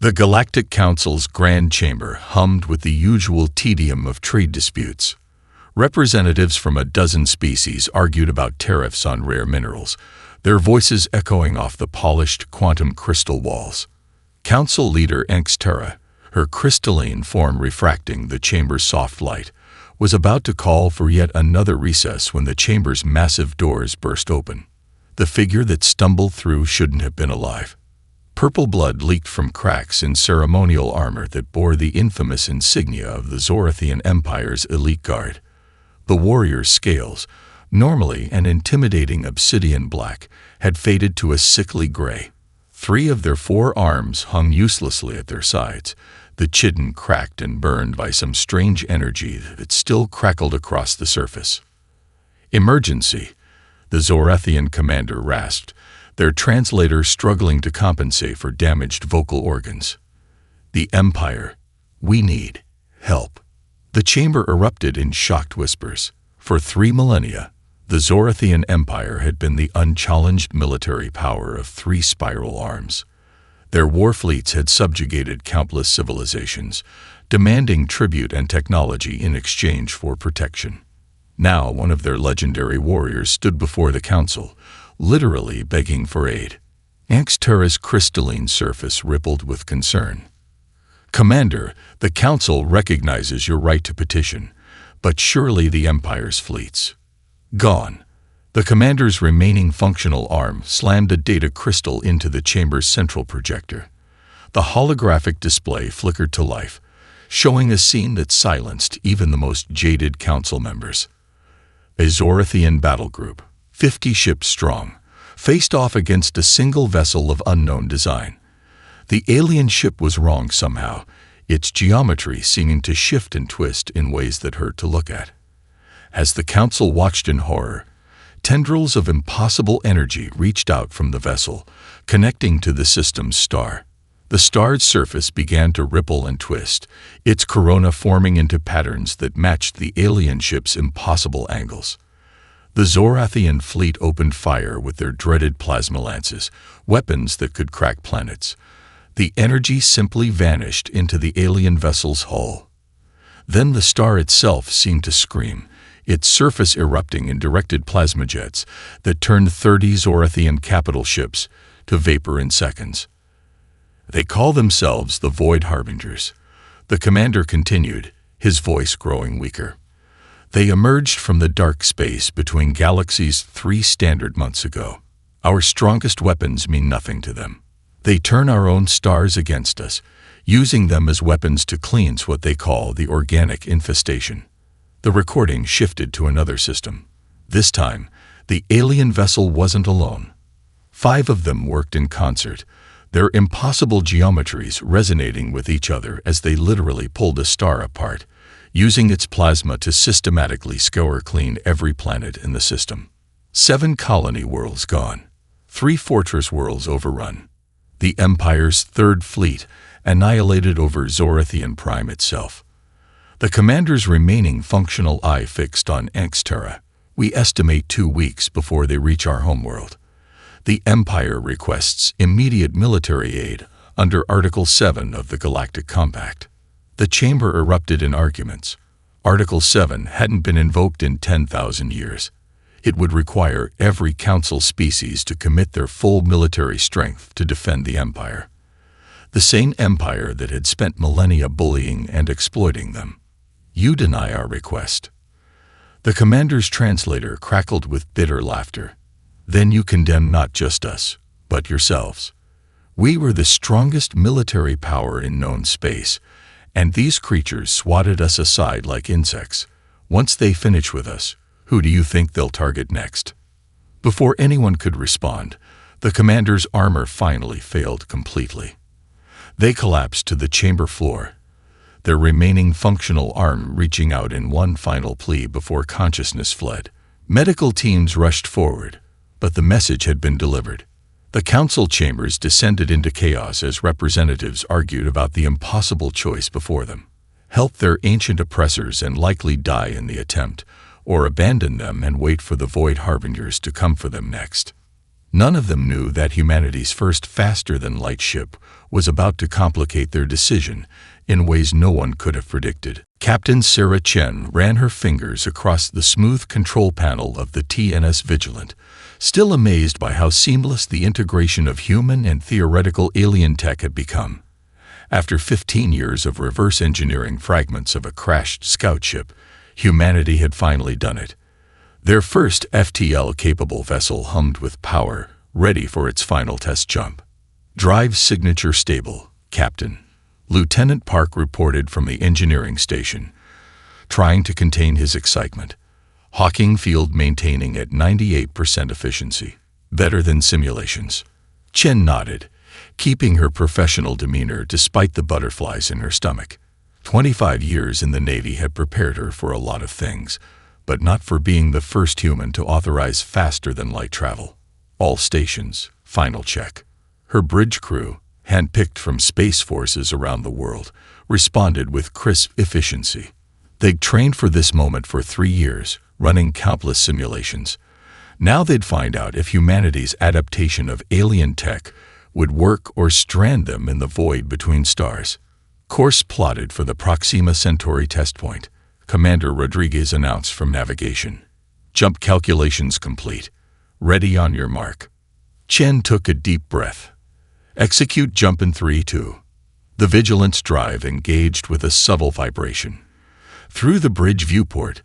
The Galactic Council's Grand Chamber hummed with the usual tedium of trade disputes. Representatives from a dozen species argued about tariffs on rare minerals, their voices echoing off the polished quantum crystal walls. Council leader Terra, her crystalline form refracting the chamber's soft light, was about to call for yet another recess when the chamber's massive doors burst open. The figure that stumbled through shouldn't have been alive. Purple blood leaked from cracks in ceremonial armor that bore the infamous insignia of the Zorathian Empire's elite guard. The warrior's scales, normally an intimidating obsidian black, had faded to a sickly gray. 3 of their 4 arms hung uselessly at their sides, the chidden cracked and burned by some strange energy that still crackled across the surface. "Emergency," the Zorathian commander rasped, their translator struggling to compensate for damaged vocal organs. "The Empire, we need help." The chamber erupted in shocked whispers. For 3 millennia, the Zorathian Empire had been the unchallenged military power of 3 spiral arms. Their war fleets had subjugated countless civilizations, demanding tribute and technology in exchange for protection. Now one of their legendary warriors stood before the council, literally begging for aid. Terra's crystalline surface rippled with concern. "Commander, the Council recognizes your right to petition, but surely the Empire's fleets." "Gone." The commander's remaining functional arm slammed a data crystal into the chamber's central projector. The holographic display flickered to life, showing a scene that silenced even the most jaded council members. A Zorathian battle group, 50 ships strong, faced off against a single vessel of unknown design. The alien ship was wrong somehow, its geometry seeming to shift and twist in ways that hurt to look at. As the council watched in horror, tendrils of impossible energy reached out from the vessel, connecting to the system's star. The star's surface began to ripple and twist, its corona forming into patterns that matched the alien ship's impossible angles. The Zorathian fleet opened fire with their dreaded plasma lances, weapons that could crack planets. The energy simply vanished into the alien vessel's hull. Then the star itself seemed to scream, its surface erupting in directed plasma jets that turned 30 Zorathian capital ships to vapor in seconds. "They call themselves the Void Harbingers," the commander continued, his voice growing weaker. "They emerged from the dark space between galaxies 3 standard months ago. Our strongest weapons mean nothing to them. They turn our own stars against us, using them as weapons to cleanse what they call the organic infestation." The recording shifted to another system. This time, the alien vessel wasn't alone. 5 of them worked in concert, their impossible geometries resonating with each other as they literally pulled a star apart, using its plasma to systematically scour clean every planet in the system. 7 colony worlds gone, 3 fortress worlds overrun. The Empire's 3rd fleet annihilated over Zorathian Prime itself. The commander's remaining functional eye fixed on Terra. "We estimate 2 weeks before they reach our homeworld. The Empire requests immediate military aid under Article 7 of the Galactic Compact." The chamber erupted in arguments. Article 7 hadn't been invoked in 10,000 years. It would require every council species to commit their full military strength to defend the Empire. The same Empire that had spent millennia bullying and exploiting them. "You deny our request." The commander's translator crackled with bitter laughter. "Then you condemn not just us, but yourselves. We were the strongest military power in known space, and these creatures swatted us aside like insects. Once they finish with us, who do you think they'll target next?" Before anyone could respond, the commander's armor finally failed completely. They collapsed to the chamber floor, their remaining functional arm reaching out in one final plea before consciousness fled. Medical teams rushed forward, but the message had been delivered. The council chambers descended into chaos as representatives argued about the impossible choice before them: help their ancient oppressors and likely die in the attempt, or abandon them and wait for the Void Harbingers to come for them next. None of them knew that humanity's first faster-than-light ship was about to complicate their decision in ways no one could have predicted. Captain Sarah Chen ran her fingers across the smooth control panel of the TNS Vigilant, still amazed by how seamless the integration of human and theoretical alien tech had become. After 15 years of reverse engineering fragments of a crashed scout ship, humanity had finally done it. Their first FTL-capable vessel hummed with power, ready for its final test jump. "Drive signature stable, Captain," Lieutenant Park reported from the engineering station, trying to contain his excitement. "Hawking field maintaining at 98% efficiency. Better than simulations." Chen nodded, keeping her professional demeanor despite the butterflies in her stomach. 25 years in the Navy had prepared her for a lot of things, but not for being the first human to authorize faster-than-light travel. All stations, final check. Her bridge crew, handpicked from space forces around the world, responded with crisp efficiency. They'd trained for this moment for 3 years, running countless simulations. Now they'd find out if humanity's adaptation of alien tech would work or strand them in the void between stars. Course plotted for the Proxima Centauri test point, Commander Rodriguez announced from navigation. "Jump calculations complete. Ready on your mark." Chen took a deep breath. "Execute jump in 3, 2. The Vigilant's drive engaged with a subtle vibration. Through the bridge viewport,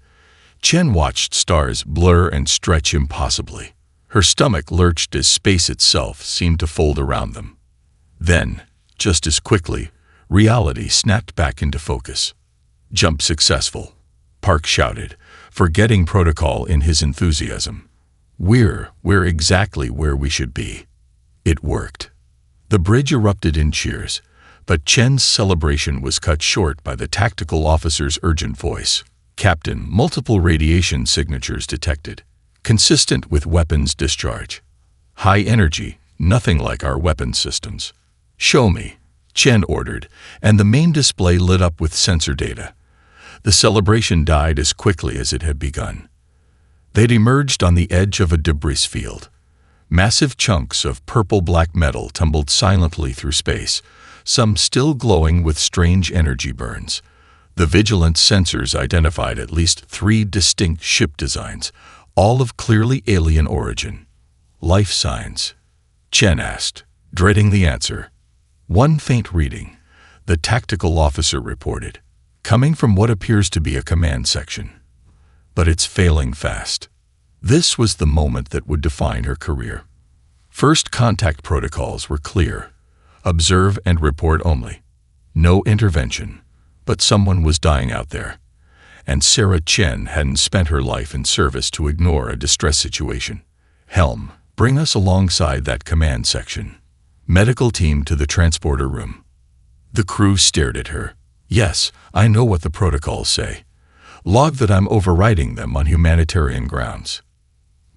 Chen watched stars blur and stretch impossibly. Her stomach lurched as space itself seemed to fold around them. Then, just as quickly, reality snapped back into focus. "Jump successful," Park shouted, forgetting protocol in his enthusiasm. We're exactly where we should be." It worked. The bridge erupted in cheers, but Chen's celebration was cut short by the tactical officer's urgent voice. "Captain, multiple radiation signatures detected, consistent with weapons discharge. High energy, nothing like our weapons systems." "Show me," Chen ordered, and the main display lit up with sensor data. The celebration died as quickly as it had begun. They'd emerged on the edge of a debris field. Massive chunks of purple-black metal tumbled silently through space, some still glowing with strange energy burns. The Vigilance sensors identified at least 3 distinct ship designs, all of clearly alien origin. "Life signs?" Chen asked, dreading the answer. "One faint reading," the tactical officer reported, "coming from what appears to be a command section. But it's failing fast." This was the moment that would define her career. First contact protocols were clear: observe and report only. No intervention, but someone was dying out there. And Sarah Chen hadn't spent her life in service to ignore a distress situation. "Helm, bring us alongside that command section. Medical team to the transporter room." The crew stared at her. "Yes, I know what the protocols say. Log that I'm overriding them on humanitarian grounds."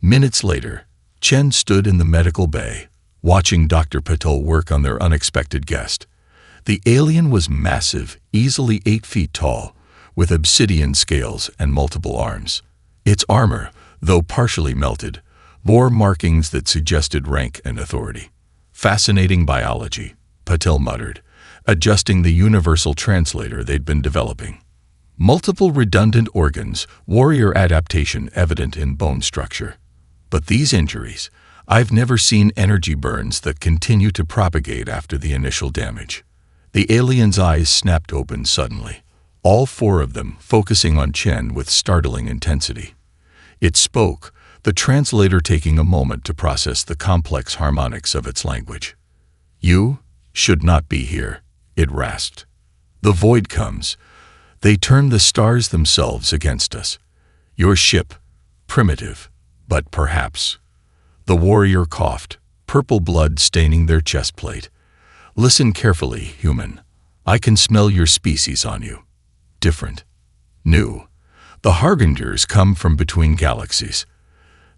Minutes later, Chen stood in the medical bay, watching Dr. Patel work on their unexpected guest. The alien was massive, easily 8 feet tall, with obsidian scales and multiple arms. Its armor, though partially melted, bore markings that suggested rank and authority. "Fascinating biology," Patel muttered, adjusting the universal translator they'd been developing. "Multiple redundant organs, warrior adaptation evident in bone structure. But these injuries, I've never seen energy burns that continue to propagate after the initial damage." The alien's eyes snapped open suddenly, all 4 of them focusing on Chen with startling intensity. It spoke, the translator taking a moment to process the complex harmonics of its language. "You should not be here," it rasped. "The void comes. They turn the stars themselves against us. Your ship, primitive, but perhaps." The warrior coughed, purple blood staining their chest plate. "Listen carefully, human. I can smell your species on you. Different. New. The Harbingers come from between galaxies.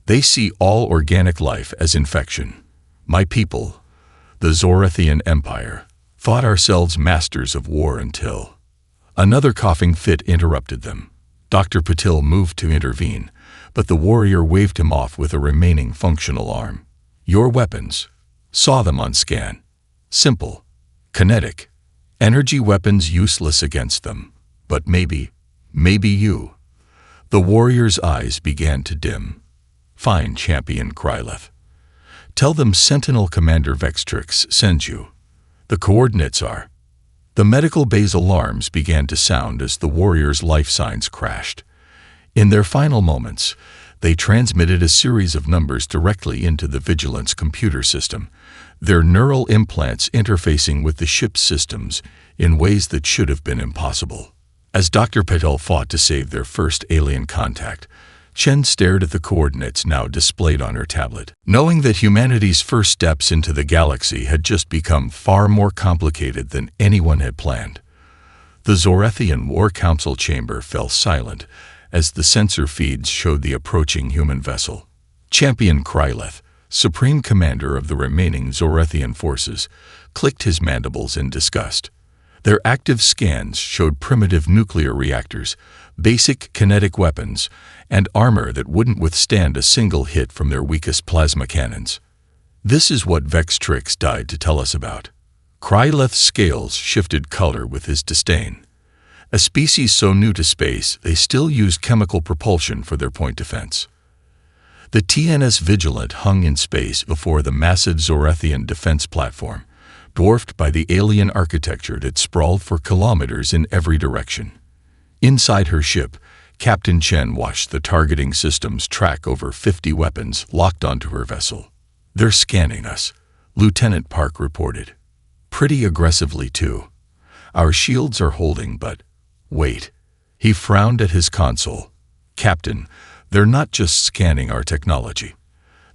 They see all organic life as infection. My people, the Zorathian Empire, thought ourselves masters of war until..." Another coughing fit interrupted them. Dr. Patel moved to intervene, but the warrior waved him off with a remaining functional arm. Your weapons. Saw them on scan. Simple. Kinetic. Energy weapons useless against them. But maybe you. The warrior's eyes began to dim. Fine, Champion Kryleth. Tell them Sentinel Commander Vextrix sends you. The coordinates are. The medical base alarms began to sound as the warrior's life signs crashed. In their final moments, they transmitted a series of numbers directly into the Vigilance computer system, their neural implants interfacing with the ship's systems in ways that should have been impossible. As Dr. Patel fought to save their first alien contact, Chen stared at the coordinates now displayed on her tablet, knowing that humanity's first steps into the galaxy had just become far more complicated than anyone had planned. The Zorathian War Council chamber fell silent as the sensor feeds showed the approaching human vessel. Champion Kryleth, Supreme Commander of the remaining Zorathian forces, clicked his mandibles in disgust. Their active scans showed primitive nuclear reactors, basic kinetic weapons, and armor that wouldn't withstand a single hit from their weakest plasma cannons. This is what Vextrix died to tell us about. Kryleth's scales shifted color with his disdain. A species so new to space, they still used chemical propulsion for their point defense. The TNS Vigilant hung in space before the massive Zorathian defense platform, dwarfed by the alien architecture that sprawled for kilometers in every direction. Inside her ship, Captain Chen watched the targeting systems track over 50 weapons locked onto her vessel. "They're scanning us," Lieutenant Park reported. "Pretty aggressively, too. Our shields are holding, but wait." He frowned at his console. "Captain, they're not just scanning our technology.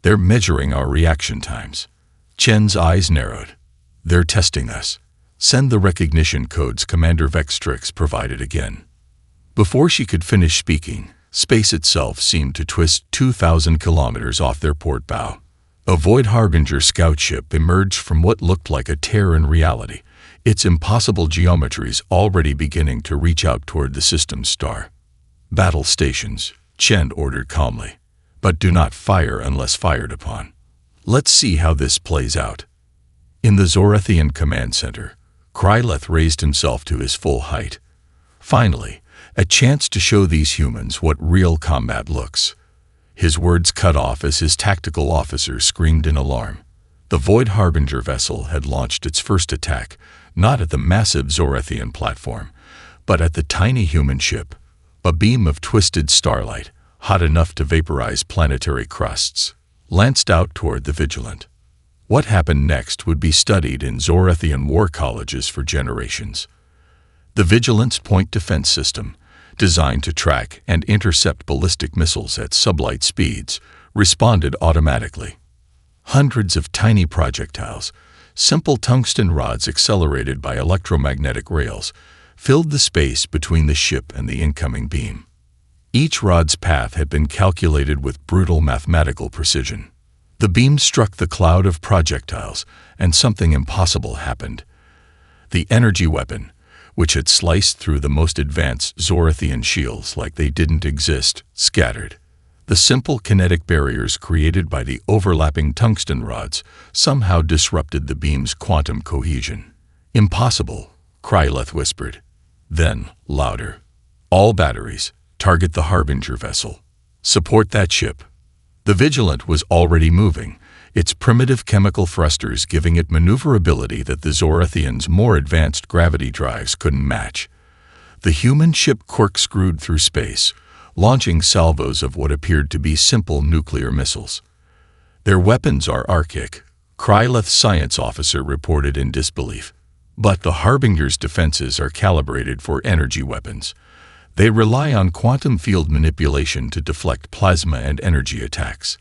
They're measuring our reaction times." Chen's eyes narrowed. "They're testing us. Send the recognition codes Commander Vextrix provided again." Before she could finish speaking, space itself seemed to twist 2,000 kilometers off their port bow. A Void Harbinger scout ship emerged from what looked like a tear in reality, its impossible geometries already beginning to reach out toward the system's star. "Battle stations," Chen ordered calmly, "but do not fire unless fired upon. Let's see how this plays out." In the Zorathian command center, Kryleth raised himself to his full height. Finally, a chance to show these humans what real combat looks. His words cut off as his tactical officer screamed in alarm. The Void Harbinger vessel had launched its first attack, not at the massive Zorathian platform, but at the tiny human ship, a beam of twisted starlight, hot enough to vaporize planetary crusts, lanced out toward the Vigilant. What happened next would be studied in Zorathian war colleges for generations. The Vigilant's point defense system, designed to track and intercept ballistic missiles at sublight speeds, responded automatically. Hundreds of tiny projectiles, simple tungsten rods accelerated by electromagnetic rails, filled the space between the ship and the incoming beam. Each rod's path had been calculated with brutal mathematical precision. The beam struck the cloud of projectiles, and something impossible happened. The energy weapon, which had sliced through the most advanced Zorathian shields like they didn't exist, scattered. The simple kinetic barriers created by the overlapping tungsten rods somehow disrupted the beam's quantum cohesion. "Impossible," Kryleth whispered. Then, louder. "All batteries, target the Harbinger vessel. Support that ship." The Vigilant was already moving, its primitive chemical thrusters giving it maneuverability that the Zorathians' more advanced gravity drives couldn't match. The human ship corkscrewed through space, launching salvos of what appeared to be simple nuclear missiles. "Their weapons are archaic," Kryleth's science officer reported in disbelief. "But the Harbinger's defenses are calibrated for energy weapons. They rely on quantum field manipulation to deflect plasma and energy attacks.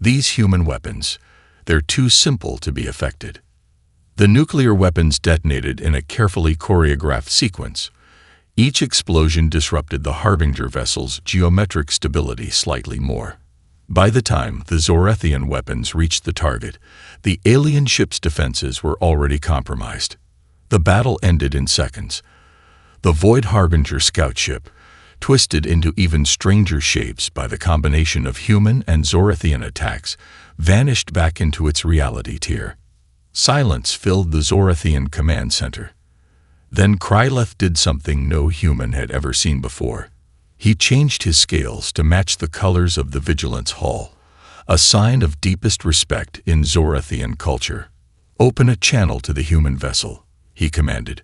These human weapons, they're too simple to be affected." The nuclear weapons detonated in a carefully choreographed sequence. Each explosion disrupted the Harbinger vessel's geometric stability slightly more. By the time the Zorathian weapons reached the target, the alien ship's defenses were already compromised. The battle ended in seconds. The Void Harbinger scout ship, twisted into even stranger shapes by the combination of human and Zorathian attacks, vanished back into its reality tier. Silence filled the Zorathian command center. Then Kryleth did something no human had ever seen before. He changed his scales to match the colors of the Vigilance Hull, a sign of deepest respect in Zorathian culture. "Open a channel to the human vessel," he commanded,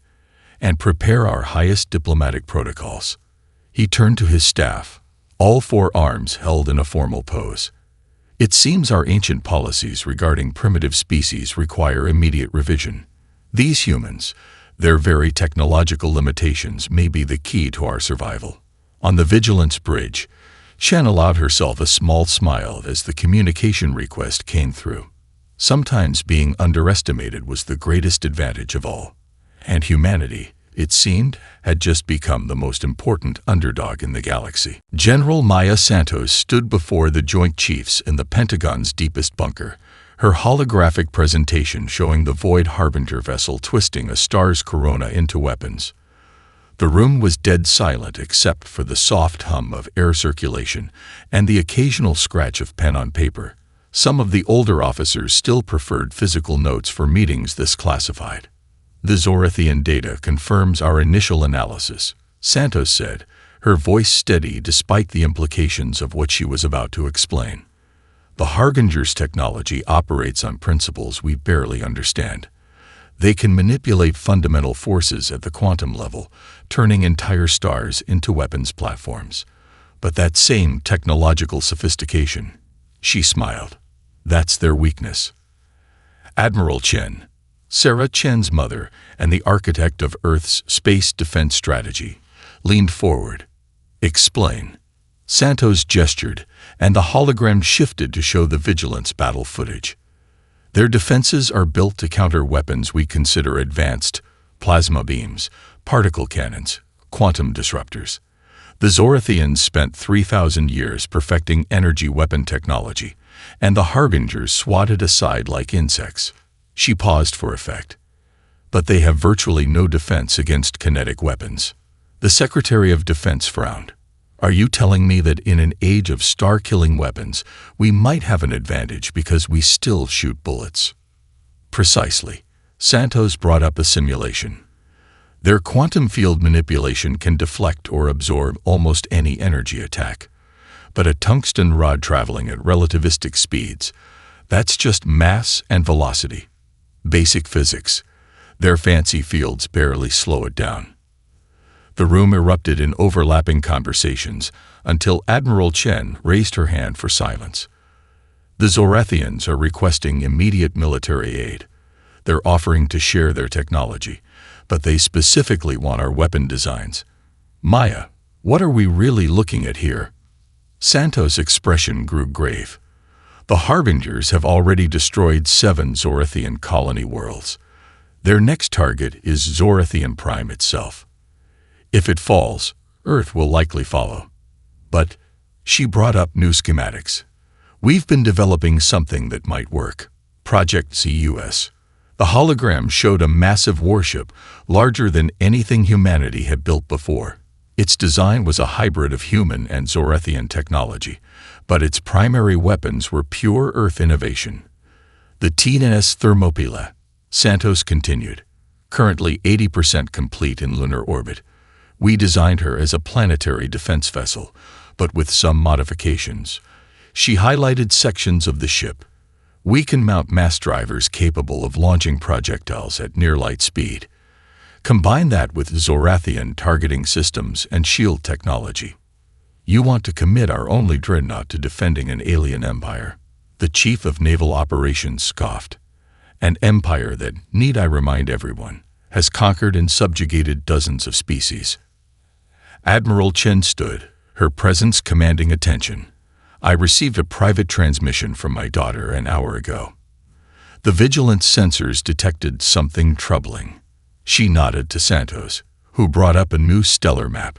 "and prepare our highest diplomatic protocols." He turned to his staff, all four arms held in a formal pose. "It seems our ancient policies regarding primitive species require immediate revision. These humans, their very technological limitations, may be the key to our survival." On the Vigilance Bridge, Shen allowed herself a small smile as the communication request came through. Sometimes being underestimated was the greatest advantage of all. And humanity, it seemed, had just become the most important underdog in the galaxy. General Maya Santos stood before the Joint Chiefs in the Pentagon's deepest bunker, her holographic presentation showing the Void Harbinger vessel twisting a star's corona into weapons. The room was dead silent except for the soft hum of air circulation and the occasional scratch of pen on paper. Some of the older officers still preferred physical notes for meetings this classified. "The Zorathian data confirms our initial analysis," Santos said, her voice steady despite the implications of what she was about to explain. "The Harbinger's technology operates on principles we barely understand. They can manipulate fundamental forces at the quantum level, turning entire stars into weapons platforms. But that same technological sophistication," she smiled, "that's their weakness." Admiral Chen, Sarah Chen's mother and the architect of Earth's space defense strategy, leaned forward. "Explain." Santos gestured, and the hologram shifted to show the Vigilance battle footage. "Their defenses are built to counter weapons we consider advanced: plasma beams, particle cannons, quantum disruptors. The Zorathians spent 3,000 years perfecting energy weapon technology, and the Harbingers swatted aside like insects." She paused for effect. "But they have virtually no defense against kinetic weapons." The Secretary of Defense frowned. "Are you telling me that in an age of star-killing weapons, we might have an advantage because we still shoot bullets?" "Precisely." Santos brought up a simulation. "Their quantum field manipulation can deflect or absorb almost any energy attack. But a tungsten rod traveling at relativistic speeds, that's just mass and velocity. Basic physics. Their fancy fields barely slow it down." The room erupted in overlapping conversations until Admiral Chen raised her hand for silence. "The Zorathians are requesting immediate military aid. They're offering to share their technology, but they specifically want our weapon designs." "Maya, what are we really looking at here?" Santos' expression grew grave. "The Harbingers have already destroyed 7 Zorathian colony worlds. Their next target is Zorathian Prime itself. If it falls, Earth will likely follow. But," she brought up new schematics, "we've been developing something that might work. Project ZUS." The hologram showed a massive warship, larger than anything humanity had built before. Its design was a hybrid of human and Zorathian technology, but its primary weapons were pure Earth innovation. "The TNS Thermopylae," Santos continued, "currently 80% complete in lunar orbit. We designed her as a planetary defense vessel, but with some modifications." She highlighted sections of the ship. "We can mount mass drivers capable of launching projectiles at near-light speed. Combine that with Zorathian targeting systems and shield technology. You want to commit our only dreadnought to defending an alien empire." The Chief of Naval Operations scoffed. "An empire that, need I remind everyone, has conquered and subjugated dozens of species." Admiral Chen stood, her presence commanding attention. "I received a private transmission from my daughter an hour ago. The vigilance sensors detected something troubling." She nodded to Santos, who brought up a new stellar map.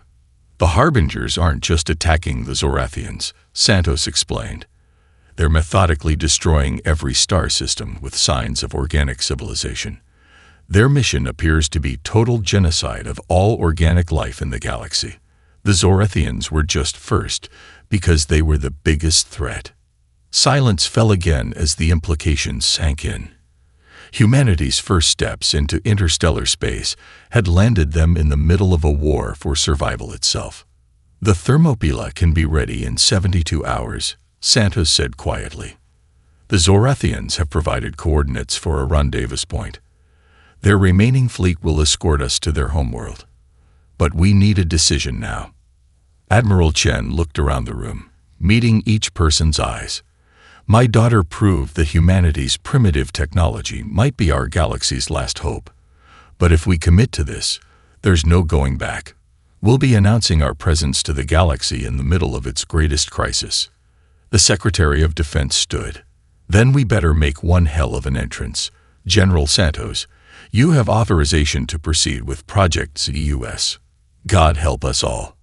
"The Harbingers aren't just attacking the Zorathians," Santos explained. "They're methodically destroying every star system with signs of organic civilization. Their mission appears to be total genocide of all organic life in the galaxy. The Zorathians were just first because they were the biggest threat. Silence fell again as the implications sank in. Humanity's first steps into interstellar space had landed them in the middle of a war for survival itself. "The Thermopylae can be ready in 72 hours, Santos said quietly. "The Zorathians have provided coordinates for a rendezvous point. Their remaining fleet will escort us to their homeworld. But we need a decision now." Admiral Chen looked around the room, meeting each person's eyes. "My daughter proved that humanity's primitive technology might be our galaxy's last hope. But if we commit to this, there's no going back. We'll be announcing our presence to the galaxy in the middle of its greatest crisis." The Secretary of Defense stood. "Then we better make one hell of an entrance. General Santos, you have authorization to proceed with Project ZUS. God help us all."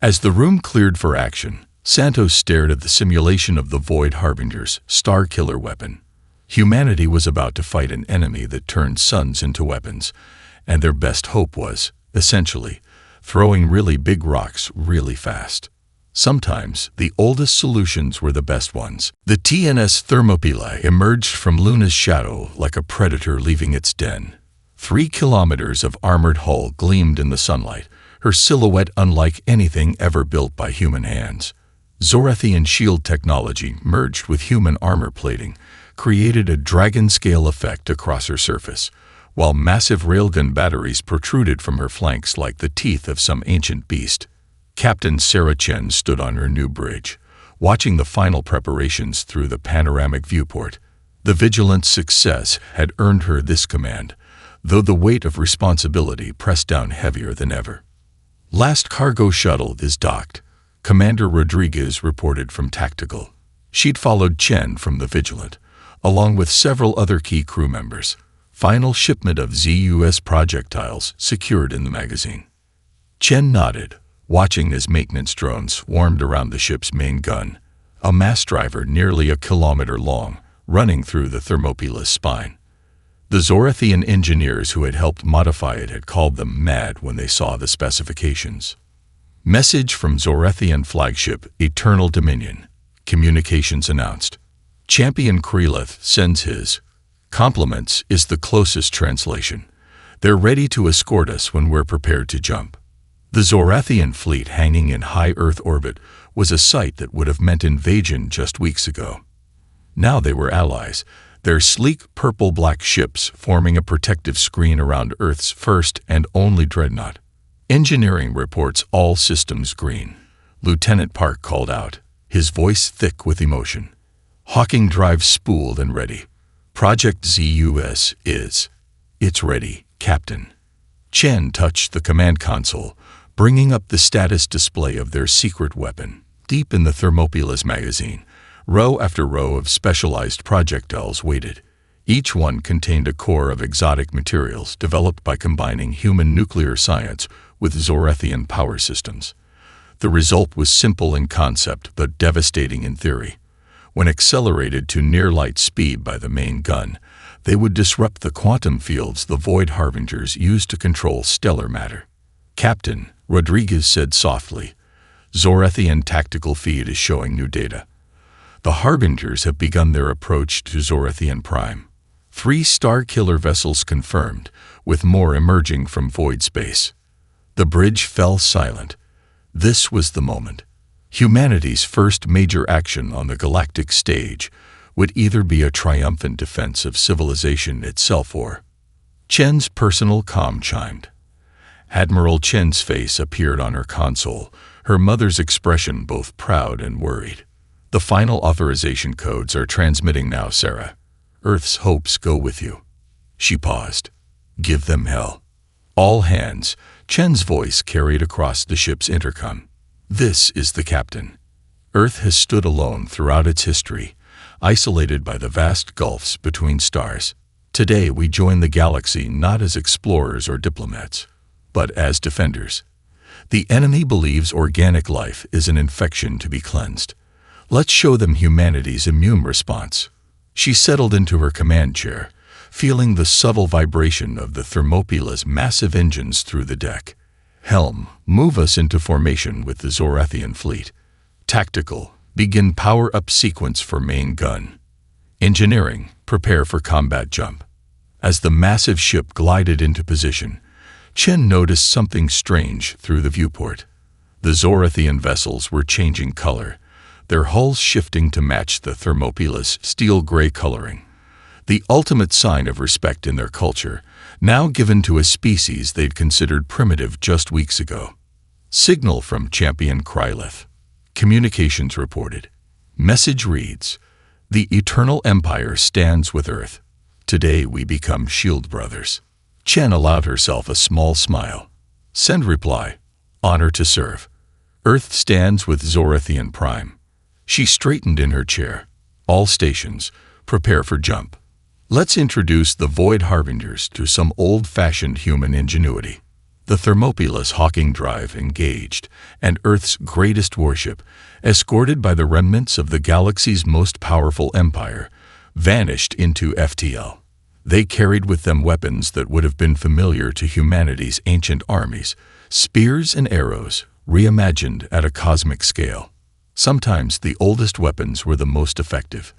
As the room cleared for action, Santos stared at the simulation of the Void Harbinger's star-killer weapon. Humanity was about to fight an enemy that turned suns into weapons, and their best hope was, essentially, throwing really big rocks really fast. Sometimes, the oldest solutions were the best ones. The TNS Thermopylae emerged from Luna's shadow like a predator leaving its den. 3 kilometers of armored hull gleamed in the sunlight, her silhouette unlike anything ever built by human hands. Zorathian shield technology merged with human armor plating, created a dragon-scale effect across her surface, while massive railgun batteries protruded from her flanks like the teeth of some ancient beast. Captain Sarah Chen stood on her new bridge, watching the final preparations through the panoramic viewport. The vigilant success had earned her this command, though the weight of responsibility pressed down heavier than ever. "Last cargo shuttle is docked," Commander Rodriguez reported from Tactical. She'd followed Chen from the Vigilant, along with several other key crew members. Final shipment of ZUS projectiles secured in the magazine. Chen nodded, watching as maintenance drones swarmed around the ship's main gun, a mass driver nearly a kilometer long, running through the Thermopylae's spine. The Zorathian engineers who had helped modify it had called them mad when they saw the specifications. Message from Zorathian flagship Eternal Dominion. Communications announced. Champion Krelith sends his compliments is the closest translation. They're ready to escort us when we're prepared to jump. The Zorathian fleet hanging in high Earth orbit was a sight that would have meant invasion just weeks ago. Now they were allies, their sleek purple-black ships forming a protective screen around Earth's first and only dreadnought. "Engineering reports all systems green," Lieutenant Park called out, his voice thick with emotion. "Hawking drive spooled and ready. Project ZUS is. It's ready, Captain." Chen touched the command console, bringing up the status display of their secret weapon. Deep in the Thermopylae's magazine, row after row of specialized projectiles waited. Each one contained a core of exotic materials developed by combining human nuclear science with Zorathian power systems. The result was simple in concept but devastating in theory. When accelerated to near-light speed by the main gun, they would disrupt the quantum fields the Void Harbingers used to control stellar matter. "Captain," Rodriguez said softly, "Zorathian tactical feed is showing new data. The Harbingers have begun their approach to Zorathian Prime. 3 star-killer vessels confirmed, with more emerging from void space." The bridge fell silent. This was the moment. Humanity's first major action on the galactic stage would either be a triumphant defense of civilization itself or... Chen's personal comm chimed. Admiral Chen's face appeared on her console, her mother's expression both proud and worried. "The final authorization codes are transmitting now, Sarah. Earth's hopes go with you." She paused. "Give them hell. All hands," Chen's voice carried across the ship's intercom. "This is the captain. Earth has stood alone throughout its history, isolated by the vast gulfs between stars. Today we join the galaxy not as explorers or diplomats, but as defenders. The enemy believes organic life is an infection to be cleansed. Let's show them humanity's immune response." She settled into her command chair, feeling the subtle vibration of the Thermopylae's massive engines through the deck. Helm, move us into formation with the Zorathian fleet. Tactical, begin power-up sequence for main gun. Engineering, prepare for combat jump. As the massive ship glided into position, Chen noticed something strange through the viewport. The Zorathian vessels were changing color, their hulls shifting to match the Thermopyla's steel-gray coloring. The ultimate sign of respect in their culture, now given to a species they'd considered primitive just weeks ago. Signal from Champion Krylith. Communications reported. Message reads, "The Eternal Empire stands with Earth. Today we become shield brothers." Chen allowed herself a small smile. Send reply. Honor to serve. Earth stands with Zorathian Prime. She straightened in her chair. All stations, prepare for jump. Let's introduce the Void Harbingers to some old-fashioned human ingenuity. The Thermopyla's Hawking Drive engaged, and Earth's greatest warship, escorted by the remnants of the galaxy's most powerful empire, vanished into FTL. They carried with them weapons that would have been familiar to humanity's ancient armies, spears and arrows, reimagined at a cosmic scale. Sometimes the oldest weapons were the most effective.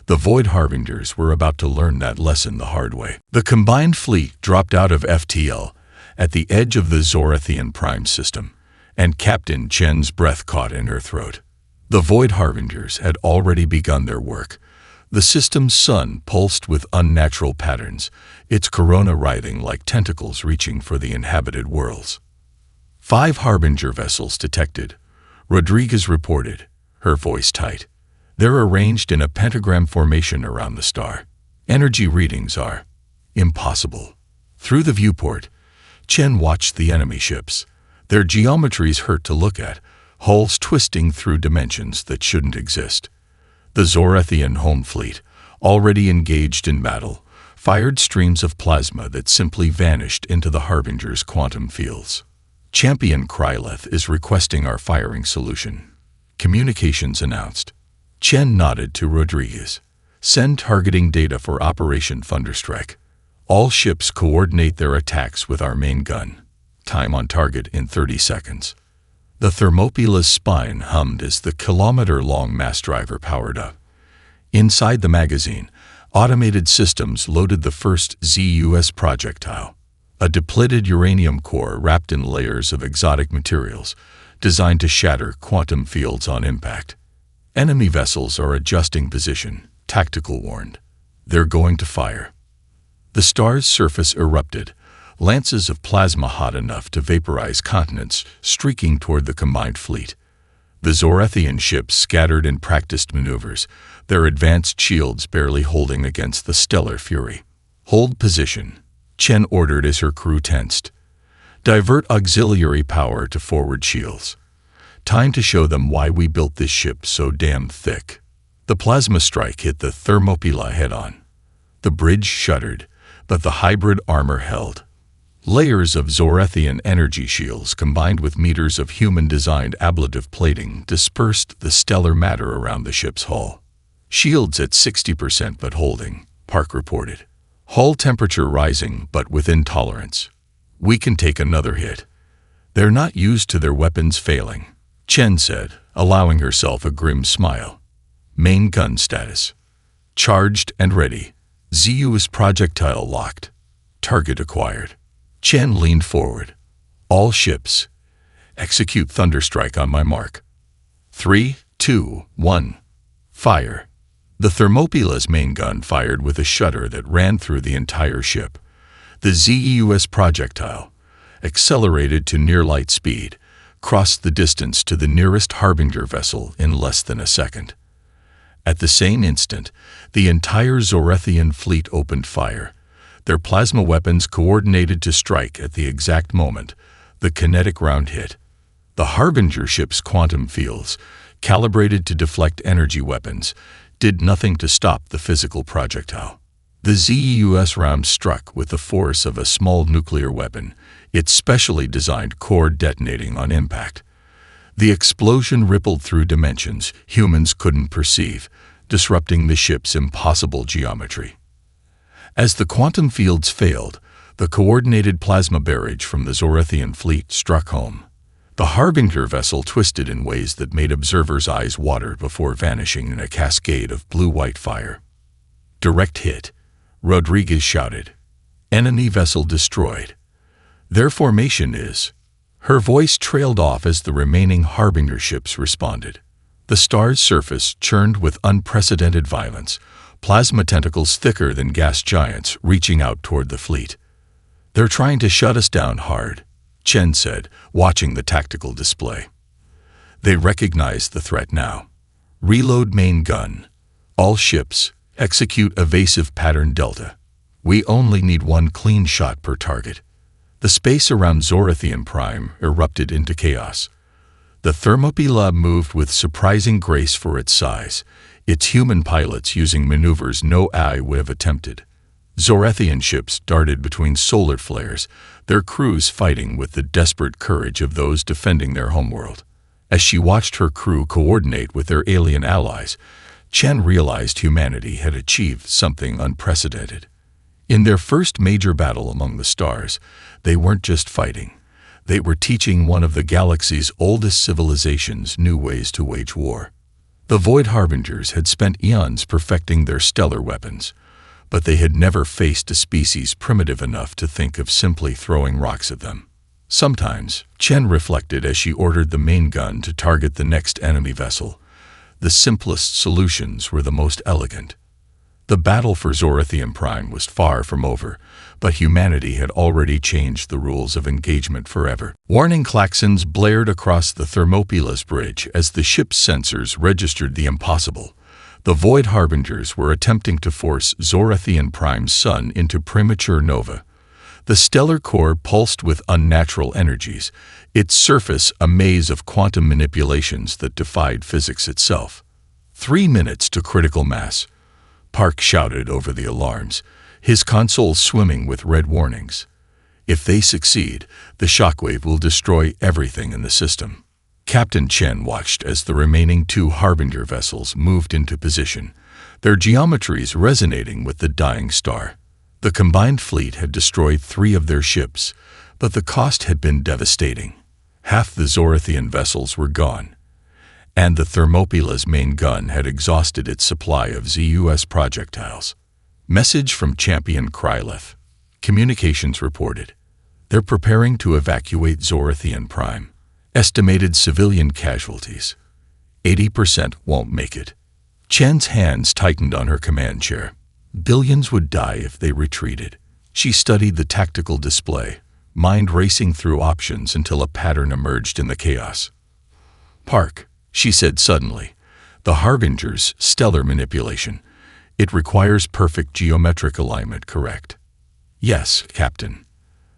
The Void Harbingers were about to learn that lesson the hard way. The combined fleet dropped out of FTL at the edge of the Zorathian Prime system, and Captain Chen's breath caught in her throat. The Void Harbingers had already begun their work. The system's sun pulsed with unnatural patterns, its corona writhing like tentacles reaching for the inhabited worlds. 5 Harbinger vessels detected, Rodriguez reported, her voice tight. They're arranged in a pentagram formation around the star. Energy readings are impossible. Through the viewport, Chen watched the enemy ships. Their geometries hurt to look at, hulls twisting through dimensions that shouldn't exist. The Zorathian home fleet, already engaged in battle, fired streams of plasma that simply vanished into the Harbinger's quantum fields. Champion Krylith is requesting our firing solution. Communications announced. Chen nodded to Rodriguez. Send targeting data for Operation Thunderstrike. All ships coordinate their attacks with our main gun. Time on target in 30 seconds. The Thermopyla's spine hummed as the kilometer-long mass driver powered up. Inside the magazine, automated systems loaded the first ZUS projectile, a depleted uranium core wrapped in layers of exotic materials, designed to shatter quantum fields on impact. Enemy vessels are adjusting position, Tactical warned. They're going to fire. The star's surface erupted, lances of plasma hot enough to vaporize continents streaking toward the combined fleet. The Zorathian ships scattered in practiced maneuvers, their advanced shields barely holding against the stellar fury. Hold position, Chen ordered as her crew tensed. Divert auxiliary power to forward shields. Time to show them why we built this ship so damn thick. The plasma strike hit the Thermopyla head-on. The bridge shuddered, but the hybrid armor held. Layers of Zorathian energy shields combined with meters of human-designed ablative plating dispersed the stellar matter around the ship's hull. Shields at 60% but holding, Park reported. Hull temperature rising but within tolerance. We can take another hit. They're not used to their weapons failing, Chen said, allowing herself a grim smile. Main gun status. Charged and ready. ZU's projectile locked. Target acquired. Chen leaned forward. All ships. Execute Thunderstrike on my mark. 3, 2, 1. Fire. The Thermopyla's main gun fired with a shudder that ran through the entire ship. The ZU's projectile, accelerated to near-light speed, crossed the distance to the nearest Harbinger vessel in less than a second. At the same instant, the entire Zorathian fleet opened fire. Their plasma weapons coordinated to strike at the exact moment the kinetic round hit. The Harbinger ship's quantum fields, calibrated to deflect energy weapons, did nothing to stop the physical projectile. The ZUS round struck with the force of a small nuclear weapon, its specially designed core detonating on impact. The explosion rippled through dimensions humans couldn't perceive, disrupting the ship's impossible geometry. As the quantum fields failed, The coordinated plasma barrage from the Zorathian fleet struck home. The Harbinger vessel twisted in ways that made observers' eyes water before vanishing in a cascade of blue-white fire. "Direct hit," Rodriguez shouted. "Enemy vessel destroyed. Their formation is—" Her voice trailed off as the remaining Harbinger ships responded. The star's surface churned with unprecedented violence, plasma tentacles thicker than gas giants reaching out toward the fleet. "They're trying to shut us down hard," Chen said, watching the tactical display. They recognize the threat now. "Reload main gun. All ships, execute evasive pattern delta. We only need one clean shot per target." The space around Zorathian Prime erupted into chaos. The Thermopylae moved with surprising grace for its size, its human pilots using maneuvers no AI would have attempted. Zorathian ships darted between solar flares, their crews fighting with the desperate courage of those defending their homeworld. As she watched her crew coordinate with their alien allies, Chen realized humanity had achieved something unprecedented. In their first major battle among the stars, they weren't just fighting. They were teaching one of the galaxy's oldest civilizations new ways to wage war. The Void Harbingers had spent eons perfecting their stellar weapons, but they had never faced a species primitive enough to think of simply throwing rocks at them. Sometimes, Chen reflected as she ordered the main gun to target the next enemy vessel, the simplest solutions were the most elegant. The battle for Zorathian Prime was far from over, but humanity had already changed the rules of engagement forever. Warning klaxons blared across the Thermopylae's bridge as the ship's sensors registered the impossible. The Void Harbingers were attempting to force Zorathian Prime's sun into premature nova. The stellar core pulsed with unnatural energies, its surface a maze of quantum manipulations that defied physics itself. 3 minutes to critical mass, Park shouted over the alarms, his console swimming with red warnings. If they succeed, the shockwave will destroy everything in the system. Captain Chen watched as the remaining 2 Harbinger vessels moved into position, their geometries resonating with the dying star. The combined fleet had destroyed 3 of their ships, but the cost had been devastating. Half the Zorathian vessels were gone, and the Thermopylae's main gun had exhausted its supply of ZUS projectiles. Message from Champion Kryleth. Communications reported. They're preparing to evacuate Zorathian Prime. Estimated civilian casualties. 80% won't make it. Chen's hands tightened on her command chair. Billions would die if they retreated. She studied the tactical display, mind racing through options until a pattern emerged in the chaos. "Park," she said suddenly, "the Harbinger's stellar manipulation. It requires perfect geometric alignment, correct?" "Yes, Captain.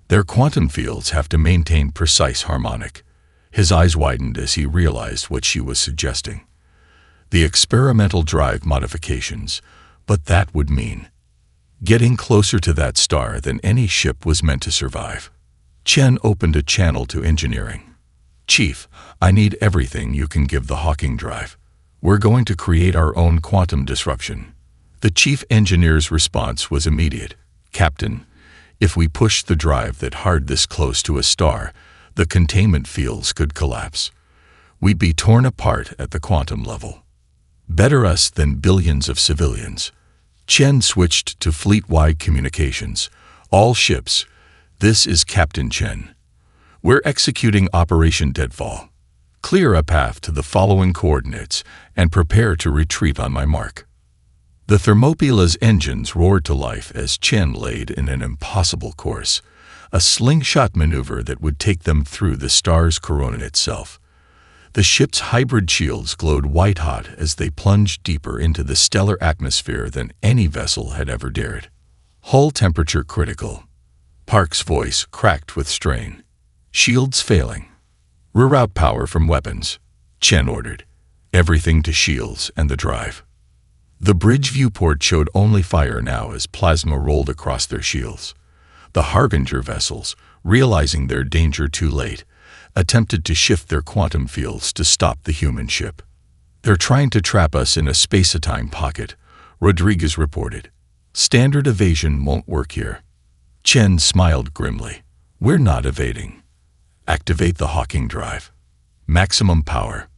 Their quantum fields have to maintain precise harmonic." His eyes widened as he realized what she was suggesting. The experimental drive modifications, but that would mean getting closer to that star than any ship was meant to survive. Chen opened a channel to engineering. "Chief, I need everything you can give the Hawking drive. We're going to create our own quantum disruption." The chief engineer's response was immediate. "Captain, if we push the drive that hard this close to a star, the containment fields could collapse. We'd be torn apart at the quantum level. Better us than billions of civilians." Chen switched to fleet-wide communications. "All ships, this is Captain Chen. We're executing Operation Deadfall. Clear a path to the following coordinates and prepare to retreat on my mark." The Thermopylae's engines roared to life as Chen laid in an impossible course, a slingshot maneuver that would take them through the star's corona itself. The ship's hybrid shields glowed white-hot as they plunged deeper into the stellar atmosphere than any vessel had ever dared. "Hull temperature critical." Park's voice cracked with strain. "Shields failing. Reroute power from weapons," Chen ordered. "Everything to shields and the drive." The bridge viewport showed only fire now as plasma rolled across their shields. The Harbinger vessels, realizing their danger too late, attempted to shift their quantum fields to stop the human ship. "They're trying to trap us in a space-time pocket," Rodriguez reported. "Standard evasion won't work here." Chen smiled grimly. We're not evading. Activate the Hawking drive. Maximum power.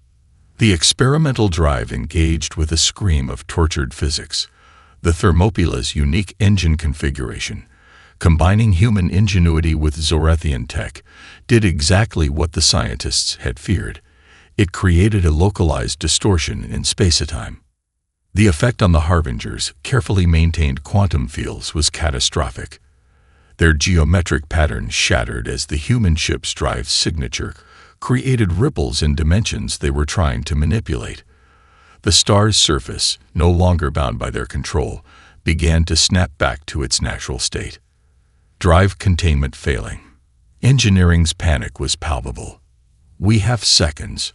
The experimental drive engaged with a scream of tortured physics. The Thermopila's unique engine configuration, combining human ingenuity with Zorathian tech, did exactly what the scientists had feared. It created a localized distortion in space-time. The effect on the Harbinger's carefully maintained quantum fields was catastrophic. Their geometric pattern shattered as the human ship's drive signature created ripples in dimensions they were trying to manipulate. The star's surface, no longer bound by their control, began to snap back to its natural state. Drive containment failing. Engineering's panic was palpable. We have seconds.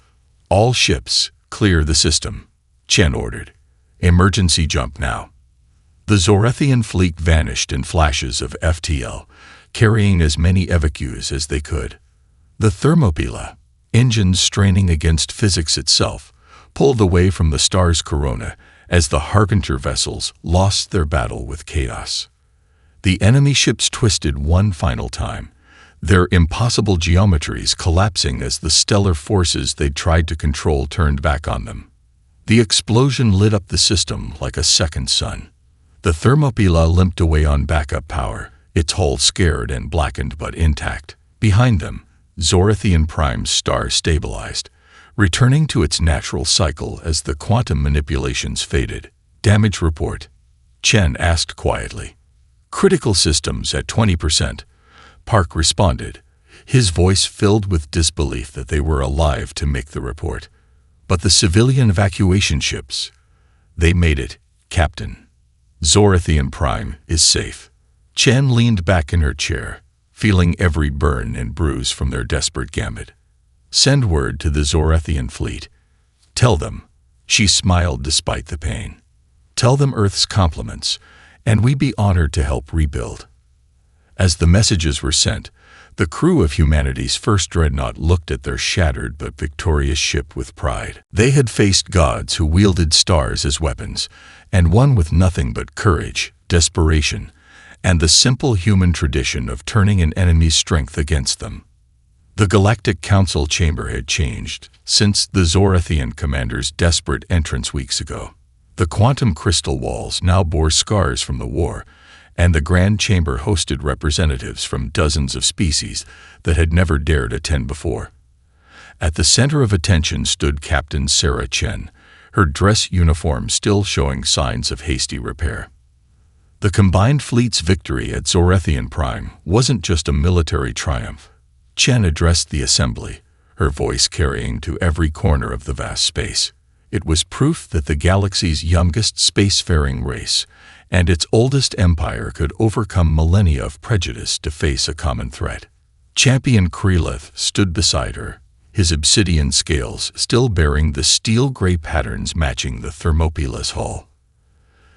All ships, clear the system, Chen ordered. Emergency jump now. The Zorathian fleet vanished in flashes of FTL, carrying as many evacuees as they could. The Thermopyla, engines straining against physics itself, pulled away from the star's corona as the Harbinger vessels lost their battle with chaos. The enemy ships twisted one final time, their impossible geometries collapsing as the stellar forces they'd tried to control turned back on them. The explosion lit up the system like a second sun. The Thermopyla limped away on backup power, its hull scared and blackened but intact. Behind them, Zorathian Prime's star stabilized, returning to its natural cycle as the quantum manipulations faded. Damage report, Chen asked quietly. Critical systems at 20%. Park responded, his voice filled with disbelief that they were alive to make the report. But the civilian evacuation ships, they made it, Captain. Zorathian Prime is safe. Chen leaned back in her chair, feeling every burn and bruise from their desperate gambit. Send word to the Zorathian fleet. Tell them, she smiled despite the pain. Tell them Earth's compliments, and we'd be honored to help rebuild. As the messages were sent, the crew of humanity's first dreadnought looked at their shattered but victorious ship with pride. They had faced gods who wielded stars as weapons, and one with nothing but courage, desperation, and the simple human tradition of turning an enemy's strength against them. The Galactic Council chamber had changed since the Zorathian commander's desperate entrance weeks ago. The quantum crystal walls now bore scars from the war, and the Grand Chamber hosted representatives from dozens of species that had never dared attend before. At the center of attention stood Captain Sarah Chen, her dress uniform still showing signs of hasty repair. The combined fleet's victory at Zorathian Prime wasn't just a military triumph. Chen addressed the assembly, her voice carrying to every corner of the vast space. It was proof that the galaxy's youngest spacefaring race and its oldest empire could overcome millennia of prejudice to face a common threat. Champion Krelith stood beside her, his obsidian scales still bearing the steel-gray patterns matching the Thermopyla's hull.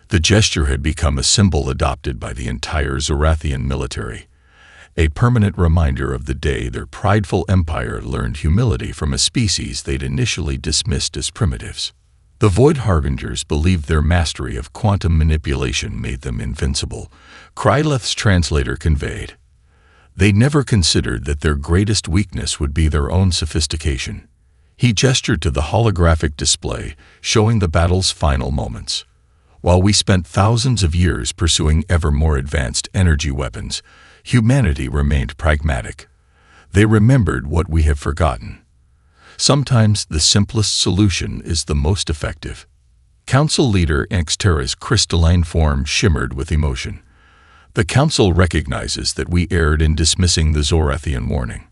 The gesture had become a symbol adopted by the entire Zorathian military, a permanent reminder of the day their prideful empire learned humility from a species they'd initially dismissed as primitives. The Void Harbingers believed their mastery of quantum manipulation made them invincible, Kryleth's translator conveyed. They never considered that their greatest weakness would be their own sophistication. He gestured to the holographic display, showing the battle's final moments. While we spent thousands of years pursuing ever more advanced energy weapons, humanity remained pragmatic. They remembered what we have forgotten. Sometimes the simplest solution is the most effective. Council leader Xterra's crystalline form shimmered with emotion. The Council recognizes that we erred in dismissing the Zorathian warning.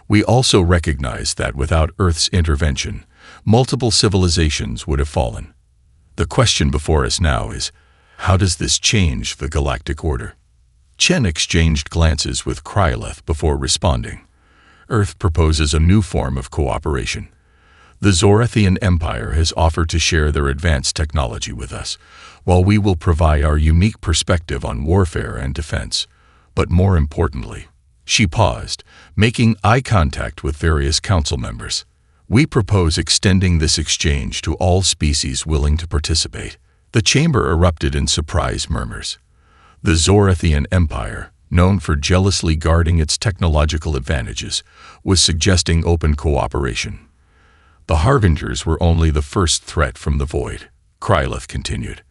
We also recognize that without Earth's intervention, multiple civilizations would have fallen. The question before us now is, how does this change the galactic order? Chen exchanged glances with Kryleth before responding. Earth proposes a new form of cooperation. The Zorathian Empire has offered to share their advanced technology with us, while we will provide our unique perspective on warfare and defense. But more importantly, she paused, making eye contact with various council members. We propose extending this exchange to all species willing to participate. The chamber erupted in surprised murmurs. The Zorathian Empire, known for jealously guarding its technological advantages, was suggesting open cooperation. The Harbingers were only the first threat from the void, Kryleth continued.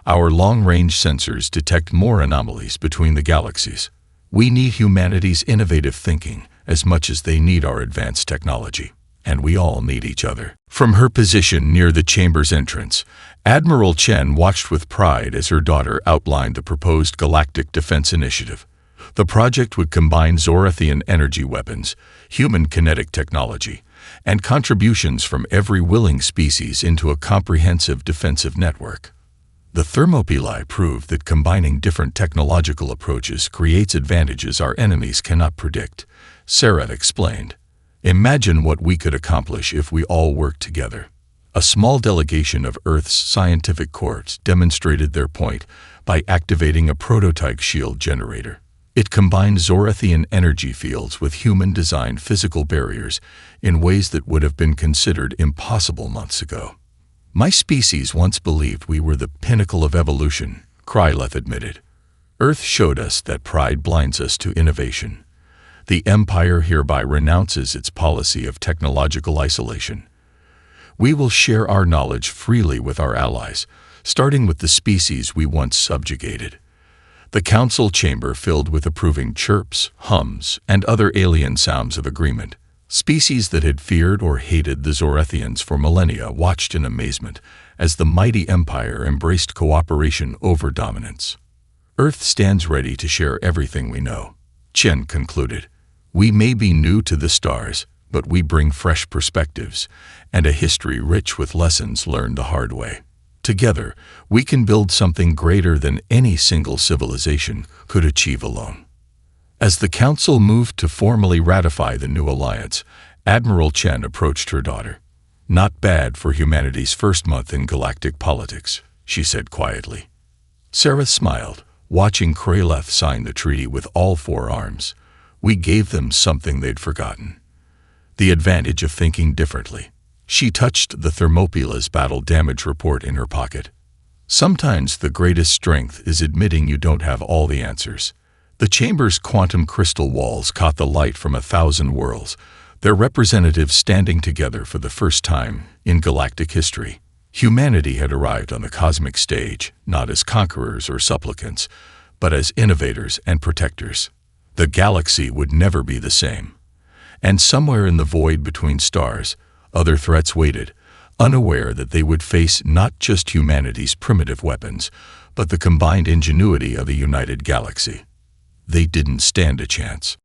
Our long-range sensors detect more anomalies between the galaxies. We need humanity's innovative thinking as much as they need our advanced technology, and we all need each other. From her position near the chamber's entrance, Admiral Chen watched with pride as her daughter outlined the proposed Galactic Defense Initiative. The project would combine Zorathian energy weapons, human kinetic technology, and contributions from every willing species into a comprehensive defensive network. The Thermopylae proved that combining different technological approaches creates advantages our enemies cannot predict, Sarah explained. Imagine what we could accomplish if we all worked together. A small delegation of Earth's scientific corps demonstrated their point by activating a prototype shield generator. It combined Zorathian energy fields with human-designed physical barriers in ways that would have been considered impossible months ago. My species once believed we were the pinnacle of evolution, Kryleth admitted. Earth showed us that pride blinds us to innovation. The Empire hereby renounces its policy of technological isolation. We will share our knowledge freely with our allies, starting with the species we once subjugated. The council chamber filled with approving chirps, hums, and other alien sounds of agreement. Species that had feared or hated the Zorathians for millennia watched in amazement as the mighty empire embraced cooperation over dominance. Earth stands ready to share everything we know, Chen concluded. We may be new to the stars, but we bring fresh perspectives and a history rich with lessons learned the hard way. Together, we can build something greater than any single civilization could achieve alone. As the council moved to formally ratify the new alliance, Admiral Chen approached her daughter. Not bad for humanity's first month in galactic politics, she said quietly. Sarah smiled, watching Kryleth sign the treaty with all four arms. We gave them something they'd forgotten. The advantage of thinking differently. She touched the Thermopylae's battle damage report in her pocket. Sometimes the greatest strength is admitting you don't have all the answers. The chamber's quantum crystal walls caught the light from 1,000 worlds, their representatives standing together for the first time in galactic history. Humanity had arrived on the cosmic stage, not as conquerors or supplicants, but as innovators and protectors. The galaxy would never be the same. And somewhere in the void between stars, other threats waited, unaware that they would face not just humanity's primitive weapons, but the combined ingenuity of a united galaxy. They didn't stand a chance.